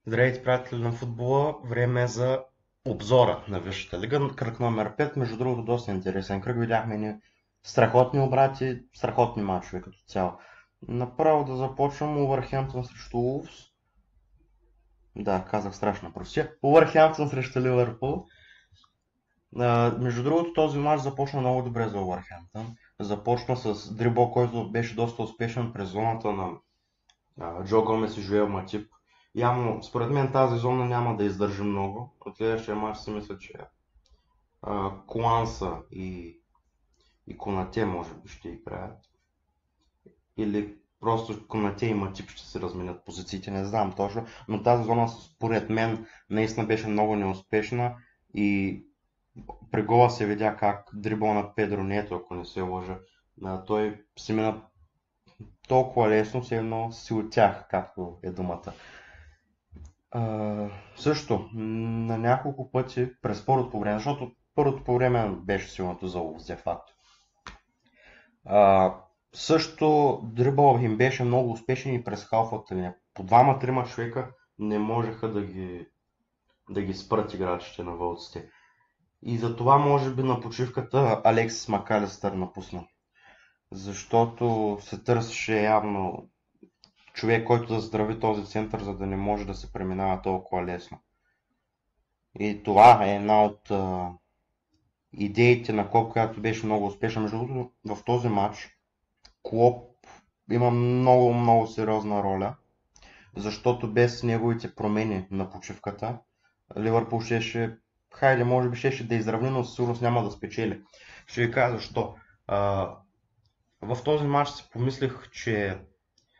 Здравейте, приятели на футбола. Време е за обзора на Висшата лига. Кръг номер 5. Между другото, доста интересен кръг. Видяхме ни страхотни обрати, страхотни мачове като цяло. Направо да започвам Увърхемптън срещу Улвс. Да, казах страшна простия. Увърхемптън срещу Ливърпул. Между другото, този мач започна много добре за Увърхемптън. Започна с дрибъл, който беше доста успешен през зоната на Джо Гомес и Жоел Матип. Явно, според мен тази зона няма да издържи много. От следващия мач си мисля, че Куанса и Конате може би ще играят. Или просто Конате и Матип ще се разменят позициите, не знам точно. Но тази зона според мен наистина беше много неуспешна и при гола се видя как дрибъл на Педро Нето, ако не се лъжа. Той си мина толкова лесно, все едно си отях, както е думата. Също, на няколко пъти през първото време, защото първото по време беше силното за Улвс, де факто. Също дрибъл им беше много успешен и през халфата линия. По двама-трима човека не можеха да ги спрат играчите на вълците. И затова може би на почивката Алексис Макалистър напусна. Защото се търсеше явно човек, който да здрави този център, за да не може да се преминава толкова лесно. И това е една от идеите на Клоп, която беше много успешна. Между другото, в този матч Клоп има много, много сериозна роля, защото без неговите промени на почивката, Ливърпул щеше, хайде, може би щеше да изравни, но със сигурност няма да спечели. Ще ви кажа защо. В този матч си помислих, че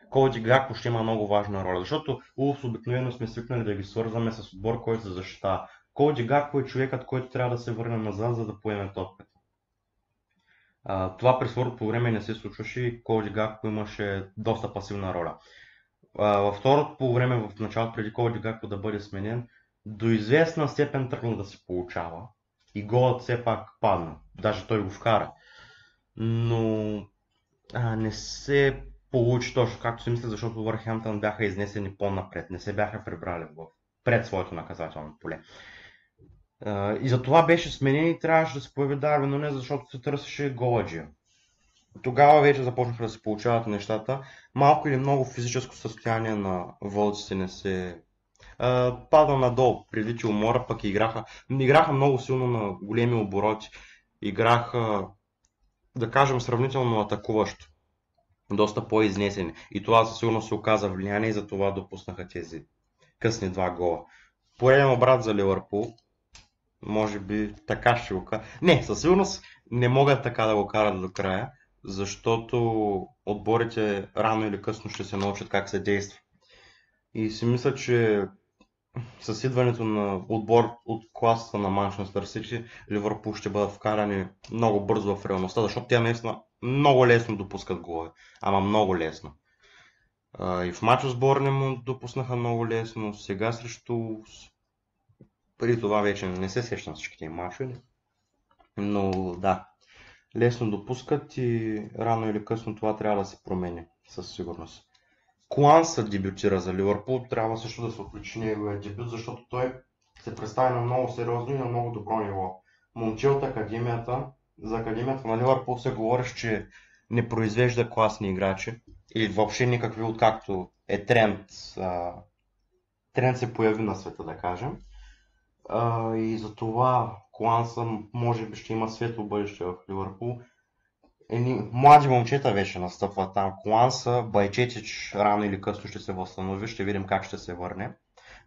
Коди Гакпо ще има много важна роля, защото Улфс обикновено сме свикнали да ги свързваме с отбор, който се защитава. Коди Гакпо е човекът, който трябва да се върне назад, за да поеме топката. Това през второто време не се случваше и Коди Гакпо имаше доста пасивна роля. Във второто по време, в началото, преди Коди Гакпо да бъде сменен, до известна степен тръгна да се получава и голът все пак падна. Даже той го вкара. Но не се получи точно както си мисля, защото Върхемптън бяха изнесени по-напред, не се бяха прибрали пред своето наказателно поле. И за това беше сменен и трябваше да се появи Дарвин Нунез, защото се търсеше голаджия. Тогава вече започнаха да се получават нещата. Малко или много физическо състояние на вълците не се пада надолу, предвид че умора, пък играха много силно на големи обороти. Играха, да кажем, сравнително атакуващо. Доста по-изнесени. И това със сигурност се оказа влияние и за това допуснаха тези късни два гола. Пореден обрат за Ливърпул. Може би така ще го кажа. Не, със сигурност не могат така да го карат до края, защото отборите рано или късно ще се научат как се действа. И си мисля, че с идването на отбор от класата на Манчестър Сити, Ливърпул ще бъдат вкарани много бързо в реалността, защото те наистина много лесно допускат голове. Ама много лесно. И в мача с Борнемут допуснаха много лесно, сега срещу... Преди това вече не се сещам всичките им мачове, но да, лесно допускат и рано или късно това трябва да се промени, със сигурност. Куанса дебютира за Ливърпул, трябва също да се отличи неговия дебют, защото той се представи на много сериозно и на много добро ниво. Момче от академията, за академията на Ливърпул се говориш, че не произвежда класни играчи или въобще никакви, откакто е тренд. Тренд се появи на света, да кажем. И затова Куанса може би ще има светло бъдеще в Ливърпул. Млади момчета вече настъпват там. Куанса, Байчетич рано или късно ще се възстанови, ще видим как ще се върне.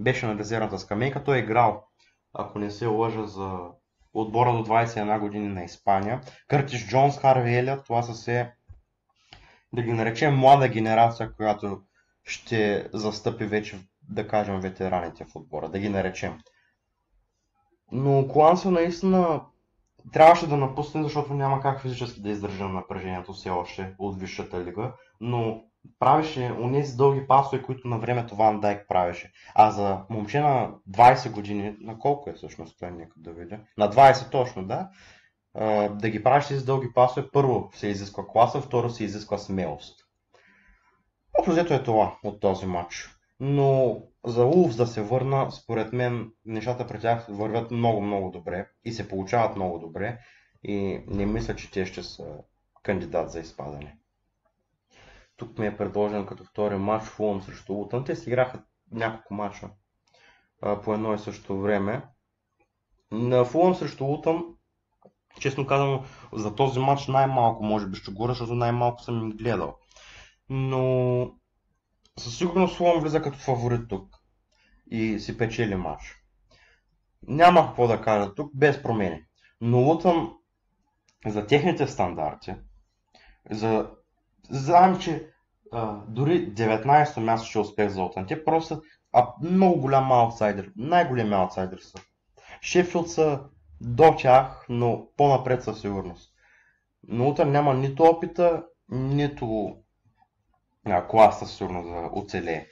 Беше на резервната скамейка, той е играл, ако не се лъжа, за отбора до 21 години на Испания. Къртис Джонс, Харви Елиот, това са се, да ги наречем, млада генерация, която ще застъпи вече, да кажем, ветераните в отбора, да ги наречем. Но Куанса наистина трябваше да напусне, защото няма как физически да издържа на напрежението все още от Висшата лига, но правеше онези дълги пасове, които на времето Ван Дайк правеше. А за момче на 20 години, на колко е всъщност той, нека да видя, на 20 точно, да, да ги правиш тези дълги пасове, първо се изисква класа, второ се изисква смелост. Общо взето е това от този матч. Но за Улфс да се върна, според мен нещата при тях вървят много добре и се получават много добре и не мисля, че те ще са кандидат за изпадане. Тук ми е предложен като втори матч Фулъм срещу Лутън. Те си играха няколко матча по едно и също време. На Фулъм срещу Лутън, честно казано, за този матч най-малко може би ще говоря, защото най-малко съм им гледал. Но със сигурност Фулъм влиза като фаворит тук и си печели матч. Няма какво да кажа тук, без промени. Но Лутън за техните стандарти, знаем, че дори 19-то място ще успех за Лутън. Те просто са много голям аутсайдер, най-големи аутсайдер са. Шефилд са до тях, но по-напред със сигурност. Но Лутън няма нито опита, нито класа със сигурност да оцелее.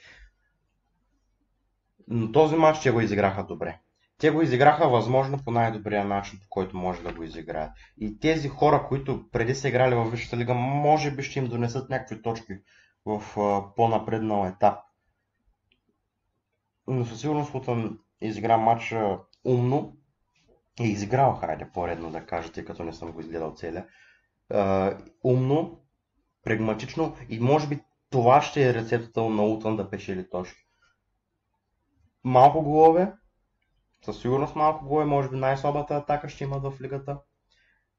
Но този матч те го изиграха добре. Те го изиграха възможно по най-добрия начин, по който може да го изиграят. И тези хора, които преди са играли във Висшата лига, може би ще им донесат някакви точки в по-напреднал етап. Но със сигурност Лутън изигра матча умно и изиграл, хайде по-редно да кажа, тъй като не съм го изгледал целия. Умно, прагматично и може би това ще е рецептата на Лутън да печели точки. Малко голове, със сигурност малко голове, може би най-слабата атака ще имат в лигата,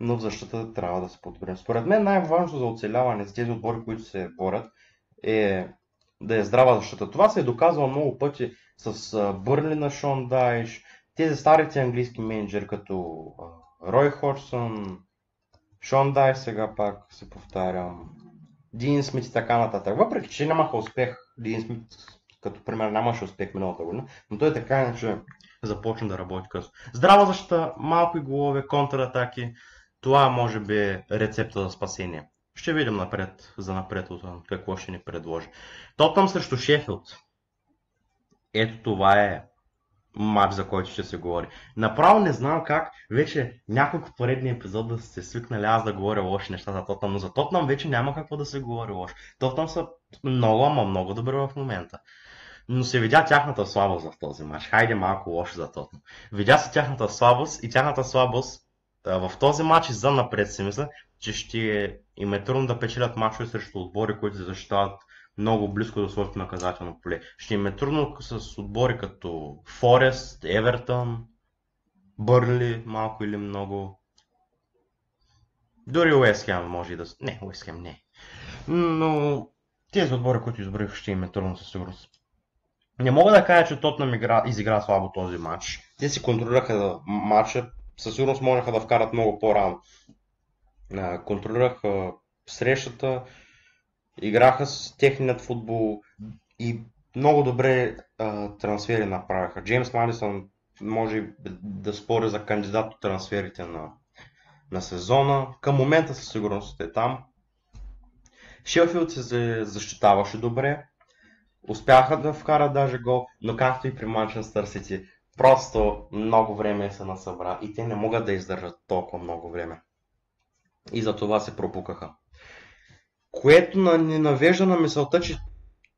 но в защита трябва да се подобрим. Според мен най-важното за оцеляване за тези отбори, които се борят, е да е здрава защита. Това се е доказвало много пъти с Бърнли на Шон Дайш, тези старите английски менеджери като Рой Ходжсън, Шон Дайш сега пак се повтарям, Дин Смит и така нататък. Въпреки че нямаха успех, Дин Смит като пример нямаше успех миналата година, но той така иначе започна да работи късно. Здрава защита, малко и голове, контратаки, това може би е рецепта за спасение. Ще видим напред, за напред какво ще ни предложи. Тотнъм срещу Шефилд. Ето това е матч, за който ще се говори. Направо не знам как вече няколко поредни епизода да сте свикнали аз да говоря лоши неща за Тотнъм, но за Тотнъм вече няма какво да се говори лошо. Тотнъм са много добре в момента. Но се видя тяхната слабост в този матч. Хайде малко лошо за Тотнъм. Видя се тяхната слабост и тяхната слабост в този матч и за напред си мисля, че ще им е трудно да печелят мачове срещу отбори, които се защитават много близко до своето наказателно поле. Ще им е трудно с отбори като Форест, Евертън, Бърнли, малко или много. Дори Уест Хем може и да... Не, Уест Хем не. Но тези отбори, които изброих, ще им е трудно със сигурност. Не мога да кажа, че Тотнъм изигра слабо този матч. Те си контролираха матча, със сигурност можеха да вкарат много по-рано. Контролираха срещата, играха с техният футбол и много добре трансфери направиха. Джеймс Мадисън може да спори за кандидат от трансферите на сезона. Към момента със сигурност е там. Шефилд се защитаваше добре. Успяха да вкарат даже гол, но както и при Манчестър Сити, просто много време се насъбра и те не могат да издържат толкова много време. И за това се пропукаха. Което ни навежда на мисълта, че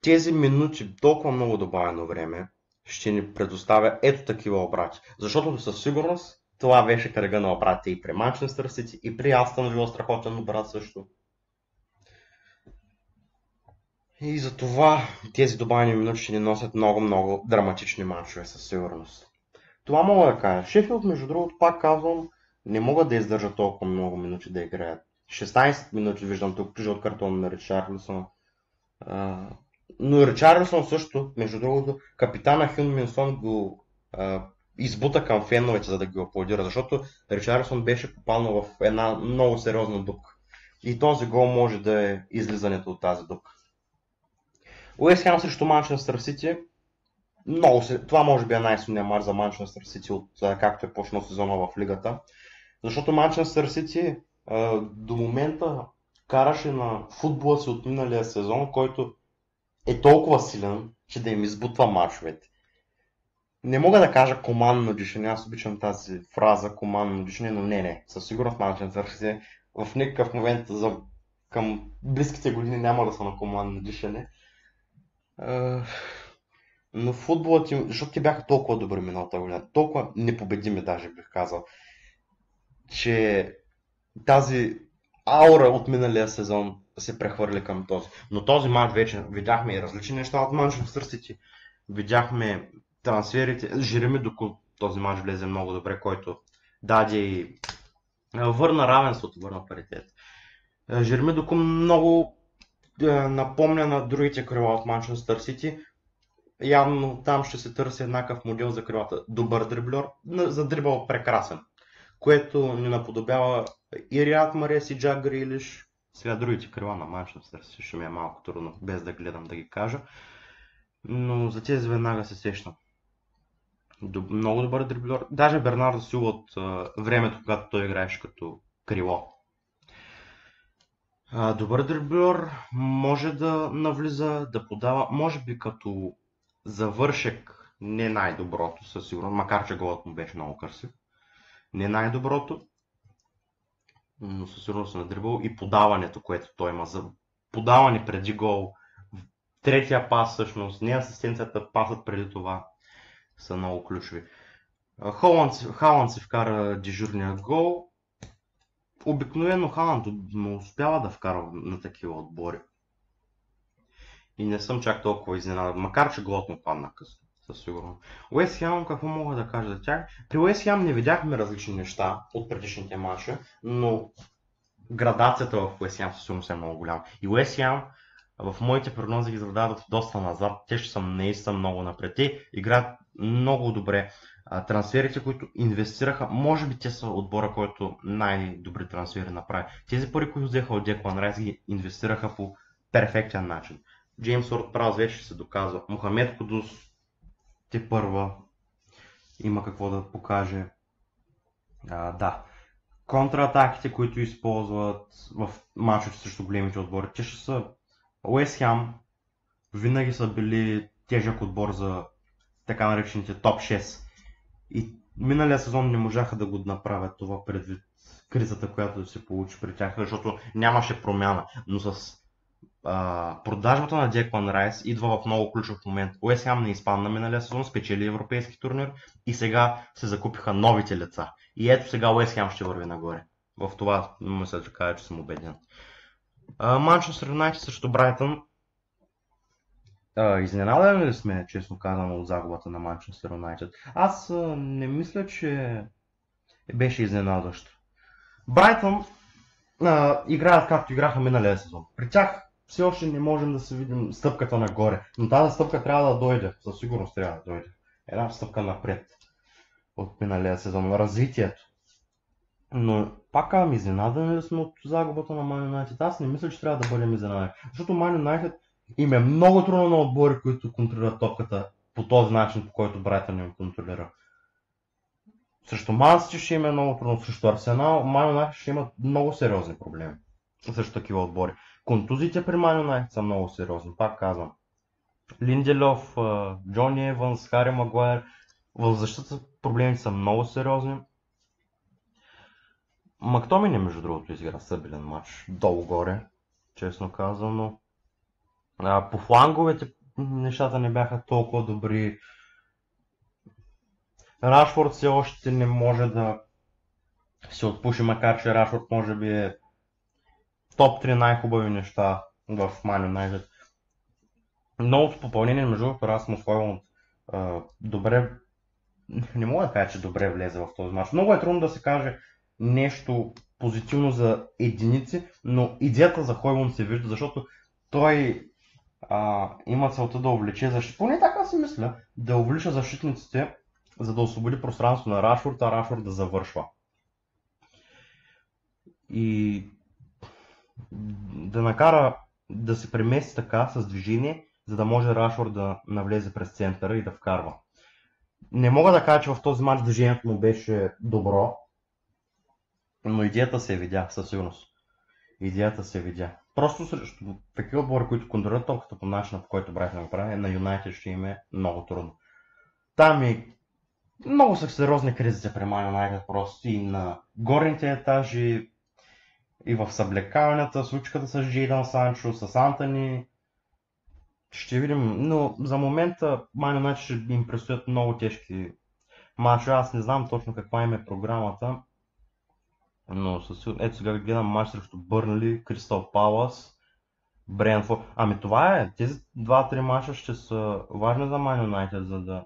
тези минути, толкова много добавено време, ще ни предоставя ето такива обрати. Защото със сигурност това беше кръга на обратите и при Манчестър Сити, и при Астън Вила страхотен обрат също. И за това тези добавени минути ще ни носят много драматични мачове със сигурност. Това мога да кажа. Шефилд, между другото, пак казвам, не могат да издържат толкова много минути да играят. 16 минути виждам тук жълт картон на Ричарлисон. Но Ричарлисон също, между другото, капитана Хюн Минсон го избута към феновете, за да ги аплодира, защото Ричарлисон беше попаднал в една много сериозна дупка. И този гол може да е излизането от тази дупка. Уест Хем срещу Манчестър Сити. Това може би е най-силният мач за Манчестър Сити от както е почнал сезона в лигата. Защото Манчестър Сити до момента караше на футбола си от миналия сезон, който е толкова силен, че да им избутва мачовете. Не мога да кажа командно дишане, аз обичам тази фраза командно дишане, но не. Със сигурност Манчестър Сити в никакъв момент към близките години няма да са на командно дишане. Но футболът им, защото те бяха толкова добри миналата година, толкова непобедими даже бих казал, че тази аура от миналия сезон се прехвърли към този. Но този матч вече видяхме и различни неща от Манчестър Сити. Видяхме трансферите. Жереми Доку този матч влезе много добре, който даде и върна равенството, върна паритет. Жереми Доку много напомня на другите крила от Манчестър Сити. Явно там ще се търси еднакъв модел за крилата. Добър дриблер, за дрибъл прекрасен, което ни наподобява и Риад Марес и Джак Грилиш. Сега другите крила на Манчестър ще ми е малко трудно, без да гледам да ги кажа. Но за тези веднага се сещам. Много добър дриблер. Даже Бернардо Силва от времето, когато той играеше като крило. Добър дриблер, може да навлиза, да подава, може би като завършек не най-доброто със сигурност, макар че голът му беше много красив. Не най-доброто, но със сигурност на дрибъл и подаването, което той има. За подаване преди гол, третия пас всъщност, не асистенцията, пасът преди това са много ключови. Халанд си вкара дежурния гол. Обикновено Халанд не успява да вкара на такива отбори. И не съм чак толкова изненадан, макар че голът му падна късно, със сигурност. Уест Хем, какво мога да кажа за тях? При Уест Хем не видяхме различни неща от предишните матча, но градацията в Уест Хем със сигурност е много голяма. И Уест Хем в моите прогнози ги зададат доста назад, те ще са наистина много напред. Те играят много добре. Трансферите, които инвестираха, може би те са отбора, който най-добри трансфери направи. Тези пари, които взеха от Деклан Райс, ги инвестираха по перфектен начин. Джеймс Уорд Праус вече се доказва. Мохамед Кудус те първа има какво да покаже. Да. Контратаките, които използват в мачовете срещу големите отбори, те ще са Уест Хем винаги са били тежък отбор за така наречените топ 6. И миналия сезон не можаха да го направят това предвид кризата, която се получи при тях, защото нямаше промяна. Но с продажбата на Деклан Райс идва в много ключов момент. Уест Хем не изпадна миналия сезон, спечели европейски турнир и сега се закупиха новите лица. И ето сега Уест Хем ще върви нагоре. В това мисля да кажа, че съм убеден. Манчестър Юнайтед срещу Брайтън. Изненадани ли сме, честно казано, от загубата на Манчестър Юнайтед? Аз не мисля, че беше изненадващо. Брайтън играят както играха миналия сезон. При тях все още не можем да се видим стъпката нагоре, но тази стъпка трябва да дойде, със сигурност трябва да дойде. Една стъпка напред от миналия сезон, развитието. Но пак казвам, изненадани ли сме от загубата на Man United? Аз не мисля, че трябва да бъдем изненадани, защото Man United им е много трудно на отбори, които контролират топката по този начин, по който Брайтън им контролира. Срещу Ман Сити ще им е много трудно, срещу Арсенал, Man United ще имат много сериозни проблеми срещу такива отбори. Контузиите при Man United са много сериозни, пак казвам. Линделев, Джони Еванс, Хари Магуайер, в защита проблемите са много сериозни. Мактомини, между другото, изигра стабилен матч, долу-горе, честно казано. По фланговете нещата не бяха толкова добри. Рашфорд все още не може да се отпуши, макар че Рашфорд може би е топ 3 най-хубави неща в Man United. Новото попълнение, между другото, Расмус Хойлунд добре, не мога да кажа, че добре влезе в този матч. Много е трудно да се каже нещо позитивно за единици, но идеята за Хойлунд се вижда, защото той има целта да увлече защитниците, поне така си мисля, да увлича защитниците, за да освободи пространство на Рашфорд, а Рашфорд да завършва. И да накара да се премести така с движение, за да може Рашфорд да навлезе през центъра и да вкарва. Не мога да кажа, че в този матч движението му беше добро, но идеята се видя, със сигурност. Идеята се видя. Просто срещу такива отбори, които контролират топката по начина, по който Брайтън го прави, на Юнайтед ще им е много трудно. Там и много са сериозни кризите при Man United, просто и на горните етажи, и в съблекаванията, случката с Джейдън Санчо, с Антони. Ще видим, но за момента Man United ще им предстоят много тежки мачове. Аз не знам точно каква им е програмата, но ето сега гледам мач срещу Бърнли, Кристал Палас, Брентфорд. Ами това е, тези 2-3 мача ще са важни за Man United, за да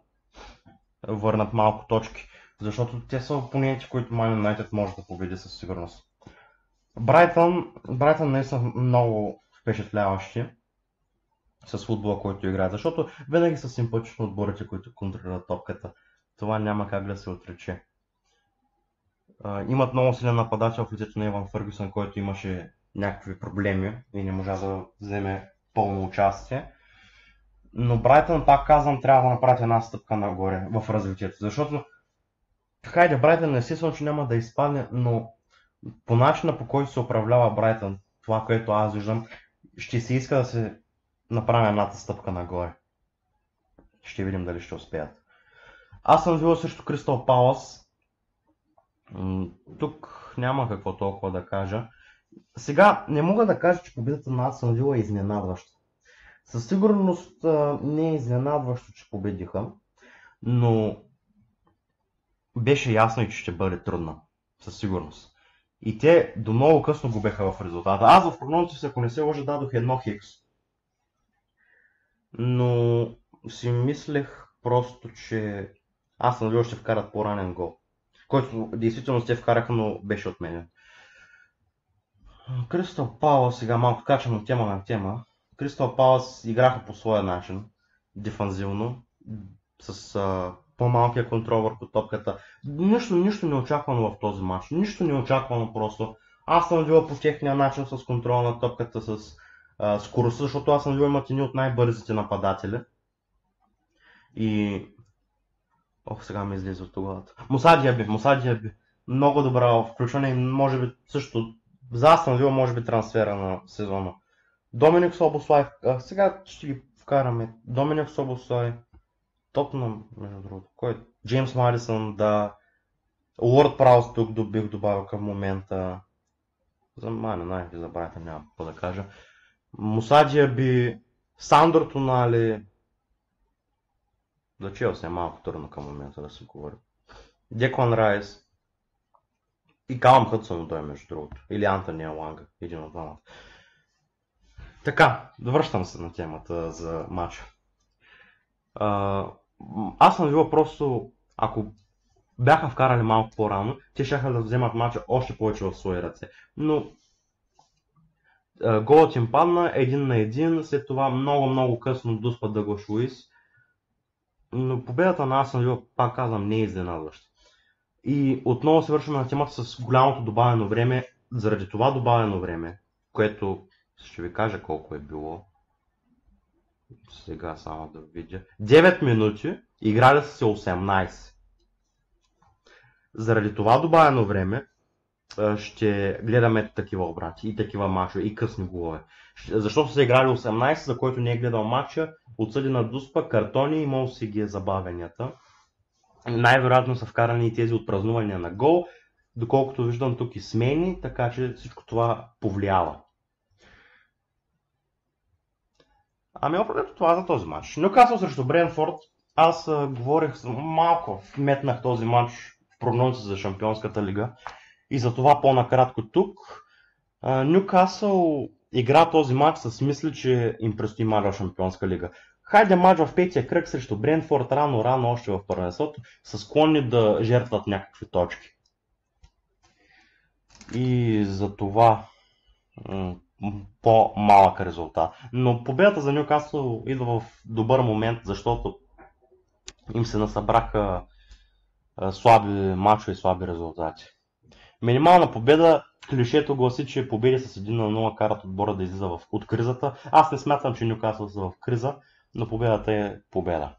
върнат малко точки. Защото те са опоненти, които Man United може да победи със сигурност. Брайтън не са много впечатляващи с футбола, който играят, защото винаги са симпатични отборите, които контролират топката. Това няма как да се отрече. Имат много силен нападател в лицето на Иван Фъргюсън, който имаше някакви проблеми и не можа да вземе пълно участие. Но Брайтън, пак казвам, трябва да направят една стъпка нагоре в развитието, защото хайде, Брайтън естествено, че няма да изпадне, но по начина, по който се управлява Брайтън, това, което аз виждам, ще се иска да се направи едната стъпка нагоре. Ще видим дали ще успеят. Аз съм бил срещу Кристал Палас. Тук няма какво толкова да кажа. Сега не мога да кажа, че победата на Астън Вила е изненадваща. Със сигурност не е изненадващо, че победиха, но беше ясно и че ще бъде трудна. Със сигурност. И те до много късно го беха в резултата. Аз в прогнозите си, ако не се лъжа, дадох 1 хикс. Но си мислех просто, че Астън Вила ще вкарат по-ранен гол. Който действително те вкараха, но беше отменен. Кристал Палас, сега малко качвам от тема на тема. Кристал Палас играха по своя начин, дефанзивно, с по-малкия контрол върху топката. Нищо неочаквано в този матч. Нищо неочаквано просто. Астън Вила по техния начин с контрол на топката, с скоростта, защото Астън Вила имат едни от най-бързите нападатели. И... сега ми излезе от главата. Муса Диаби. Много добра включване и може би също за Астън Вила може би трансфера на сезона. Доминик Собослай, сега ще ги вкараме. Доминик Собослай, топна, между другото. Кой? Джеймс Марисън, да. Уорд Праус тук бих добавил към момента. За мен за Брайтън няма какво да кажа. Муса Диаби, Сандър Тонали. За Челси е малко трудно към момента да се говори. Деклан Райс. И Калъм Хъдсън той между другото. Или Антони Еланга, един от двамата. Така, довръщам се на темата за матча. Аз съм бил просто, ако бяха вкарали малко по-рано, те щяха да вземат матча още повече в свои ръце. Но голът им падна 1-1, след това много късно доспа Дъглас Луис. Но победата на Астън Вила, пак казвам, не е изненадваща. И отново се вършим на темата с голямото добавено време. Заради това добавено време, което ще ви кажа колко е било. Сега само да видя. 9 минути, играли са се 18. Заради това добавено време ще гледаме такива обрати и такива мачове и късни голове. Защото са играли 18, за който не е гледал матча, отсъди на дуспа, картони и може си ги е забавенията. Най-вероятно са вкарани и тези отпразнувания на гол, доколкото виждам тук и смени, така че всичко това повлиява. Ами определено това за този матч. Нюкасъл срещу Брентфорд, аз говорих малко, вметнах този матч в прогнозите за Шампионската лига и за това по-накратко тук. Нюкасъл игра този матч с мисли, че им предстои матч в Шампионска лига. Хайде матч в петия кръг срещу Брентфорд, рано още в първенството, са склонни да жертват някакви точки. И за това по-малък резултат. Но победата за Нюкасъл идва в добър момент, защото им се насъбраха слаби мачове и слаби резултати. Минимална победа, клишето гласи, че победи с 1-0 карат отбора да излиза от кризата. Аз не смятам, че Нюкасъл са в криза, но победата е победа.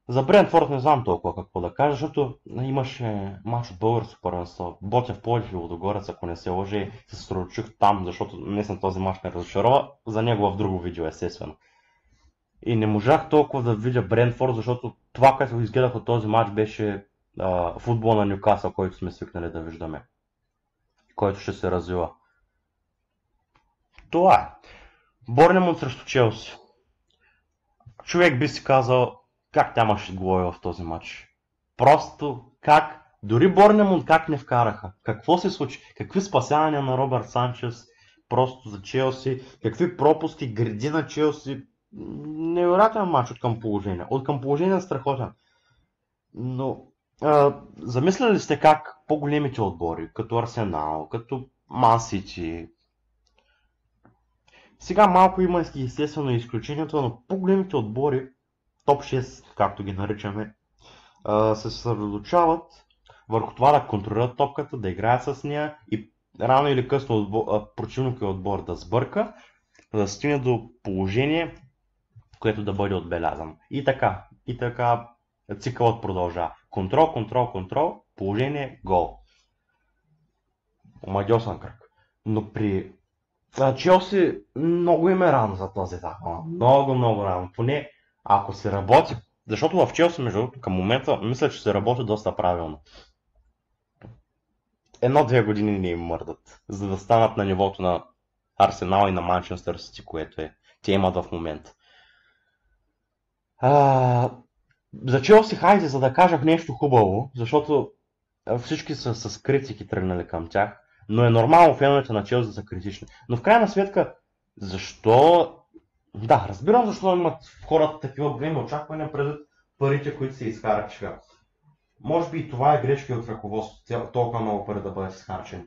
За Брентфорд не знам толкова какво да кажа, защото имаше мач от българско първенство. Ботев Пловдив и Лудогорец, ако не се лъжи, се съсредоточих там, защото наистина този мач ме разочарова. За него в друго видео, естествено. И не можах толкова да видя Брентфорд, защото това, което изгледах от този мач, беше футбол на Нюкасъл, който сме свикнали да виждаме. Който ще се развива. Това е. Борнемут срещу Челси. човек би си казал как нямаше голове в този матч. Просто как, дори Борнемунд как не вкараха. Какво се случи? Какви спасявания на Робърт Санчес просто за Челси, какви пропуски, гради на Челси. Невероятен матч от към положение. От към положение страхотен. Но замисляли сте как по-големите отбори, като Арсенал, като Ман Сити, сега малко има естествено изключението, но по-големите отбори, топ 6, както ги наричаме, се съсредоточават върху това да контролират топката, да играят с нея и рано или късно противникът отбор да сбърка, да стигне до положение, което да бъде отбелязано. И така цикълът продължава. Контрол, контрол, контрол, положение, гол. Омагьосан кръг. Но при Челси много им е рано за този етап. Много, много рано. Поне ако се работи, защото в Челси, между другото, към момента, мисля, че се работи доста правилно. 1-2 години не им мърдат, за да станат на нивото на Арсенал и на Манчестър Сити, което те имат в момента. За Челси, хайде, за да кажа нещо хубаво, защото всички са с критики тръгнали към тях, но е нормално феновете на Челси да са критични. Но в крайна сметка, защо... Да, разбирам защо имат хората такива големи очаквания предвид парите, които се изхарчиха. Може би и това е грешка от ръководството, толкова много пари да бъдат изхарчени.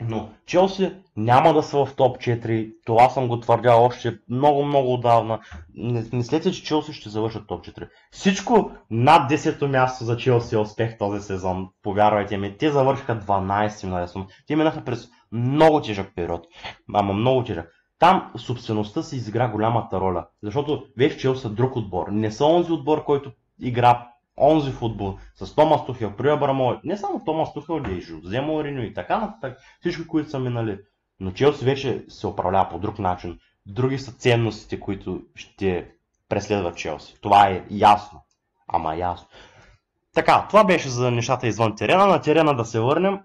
Но Челси няма да са в топ 4, това съм го твърдял още много отдавна. Не мислете, че Челси ще завършат топ 4. Всичко над 10-то място за Челси е успех този сезон, повярвайте ми. Те завършиха 12 на. Те минаха през много тежък период, ама много тежък. Там собствеността си изигра голямата роля, защото вече Челси са друг отбор. Не са онзи отбор, който игра онзи футбол с Томас Тухел, при Абрамович, не само Томас Тухел, и Жозе Мориньо и така нататък, всички, които са минали. Но Челси вече се управлява по друг начин. Други са ценностите, които ще преследват Челси. Това е ясно. Ама ясно. Така, това беше за нещата извън терена. На терена да се върнем.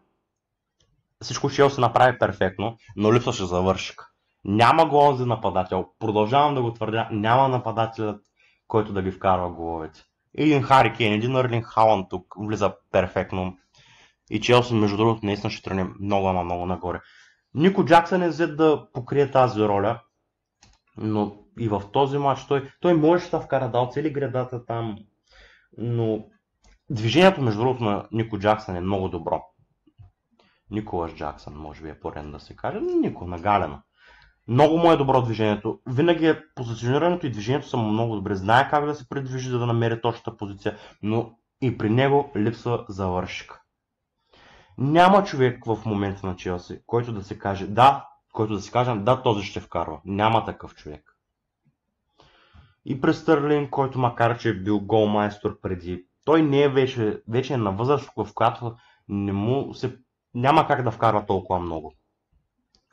Всичко Челси направи перфектно, но липсваше завършик. Няма го онзи нападател. Продължавам да го твърдя. Няма нападателят, който да ги вкарва головете. Един Хари Кейн, един Ерлинг Халанд тук влиза перфектно. И Челси, между другото, наистина ще тръгне много нагоре. Нико Джаксън е взет да покрие тази роля, но и в този матч той може да вкара, дал цели гредата там, но движението, между другото, на Нико Джаксън е много добро. Николас Джаксън, може би е поредно да се каже, Нико, нагалено. Много му е добро движението. Винаги позиционирането и движението са му много добре. Знае как да се предвижи, за да намери точната позиция, но и при него липсва завършик. Няма човек в момента на Челси, който да се каже да, този ще вкарва. Няма такъв човек. И при Стърлинг, който макар че е бил голмайстор преди, той не е вече е на възраст, в която няма как да вкарва толкова много,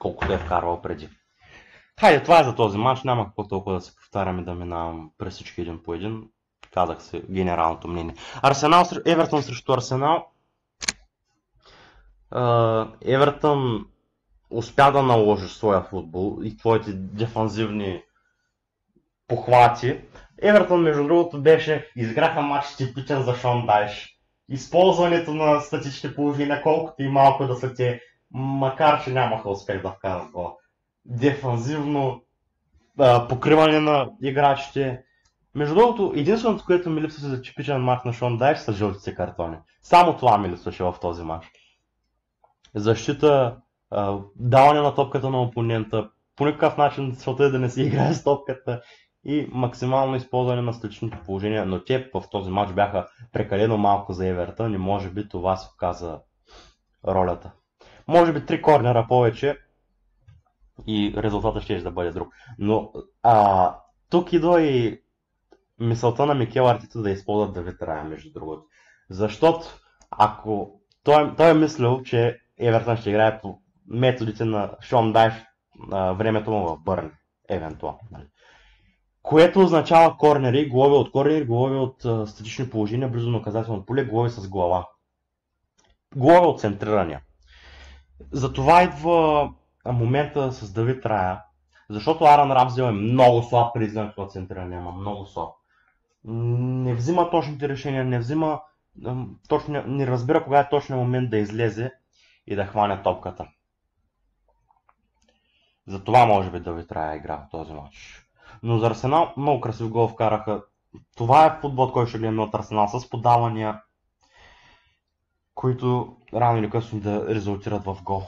колкото е вкарвал преди. Хайде, това е за този матч, няма какво толкова да се повтаряме да минавам през всички един по един. Казах се генералното мнение. Евертън срещу Арсенал. Евертън успя да наложи своя футбол и твоите дефанзивни похвати. Евертън, между другото, изграха матч типичен за Шон Дайш. Използването на статичните положения, колкото и малко да са те, макар че нямаха успех да вкарат гол. Дефанзивно покриване на играчите. Между другото, единственото, което ми липсваше за типичен мач на Шон Дайш са жълтите картони. Само това ми липсваше в този мач. Защита, даване на топката на опонента, по никакъв начин целта е да не се играе с топката и максимално използване на статичните положения, но те в този мач бяха прекалено малко за Евертън и може би това се оказа ролята. Може би 3 корнера повече и резултатът ще да бъде друг. Но тук идва и мисълта на Микел Артета да използват Давид Рая, между другото. Защото ако той е мислил, че Евертън ще играе по методите на Шон Дайш времето му в Бърн, евентуално. Което означава корнери, голове от статични положения, близо до наказателно поле, голове с глава. Голове от центрирания. Затова идва момента с Давид Рая Защото Аран Рамсдел е много слаб при излизането на центриране, ама много слаб. Не взима точните решения, не взима точно, не разбира кога е точният момент да излезе и да хване топката. Затова може би да ви трябва игра в този матч. Но за Арсенал много красив гол вкараха. Това е футбол, който ще гледаме от Арсенал с подавания, които рано или късно да резултират в гол.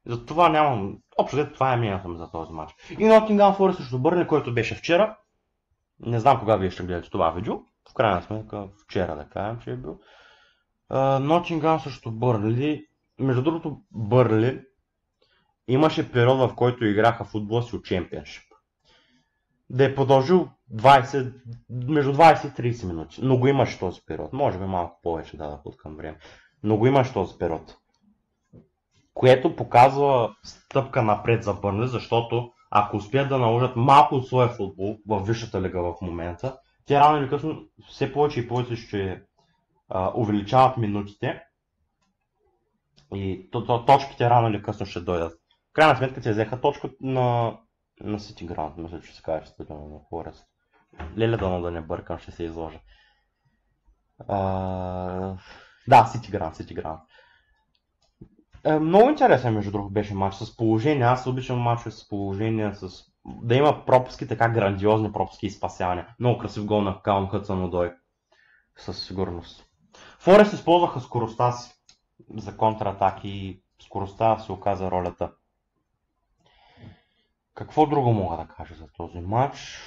Затова нямам... Общо това е мнението ми за този матч. И Nottingham Forest срещу Бърли, който беше вчера. Не знам кога вие ще гледате това видео. В крайна сметка вчера да кажем, че е бил. Nottingham срещу Бърли. Между другото, Бърли имаше период, в който играха футбол си от Championship. Да е продължил между 20 и 30 минути. Но го имаше този период. Може би малко повече да към време. Но го имаше този период. Което показва стъпка напред за Бърнли, защото ако успеят да наложат малко от своя футбол в висшата лига в момента, те рано или късно все повече и повече ще увеличават минутите и точките рано или късно ще дойдат. В крайна сметка те взеха точка на City Ground, мисля, че се казва стадиона на Форест. Леле да не бъркам, ще се изложа. Да, City Ground. Много интересен, между другото, беше матч с положение. Аз обичам матчове с положение, да има пропуски, така грандиозни пропуски и спасявания. Много красив гол на Калум Хътсън Одой. Със сигурност. Форест използваха скоростта си за контратаки и скоростта се оказа ролята. Какво друго мога да кажа за този матч?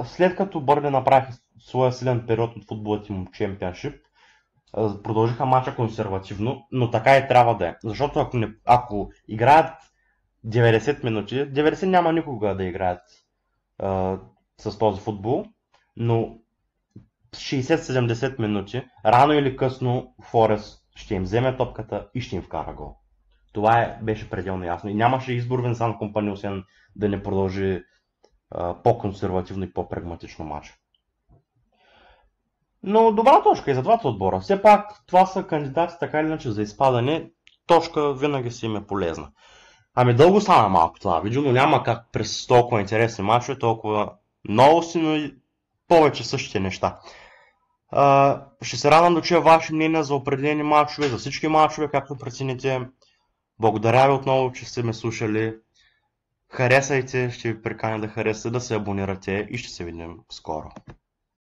След като Бърли направиха своя силен период от футболът им Championship, продължиха матча консервативно, но така и трябва да е. Защото ако играят 90 минути, 90 няма никога да играят с този футбол, но 60-70 минути, рано или късно Форест ще им вземе топката и ще им вкара гол. Това беше пределно ясно. И нямаше избор Винсан Компани, освен да не продължи по-консервативно и по-прагматично матч. Но добра точка и за двата отбора. Все пак това са кандидати така или иначе за изпадане. Точка винаги си им е полезна. Ами дълго стана малко това видео, но няма как през толкова интересни матчове, толкова новости, но и повече същите неща. Ще се радвам да чуя ваше мнение за определени матчове, за всички матчове, както прецените. Благодаря ви отново, че сте ме слушали. Харесайте, ще ви приканя да харесате, да се абонирате и ще се видим скоро.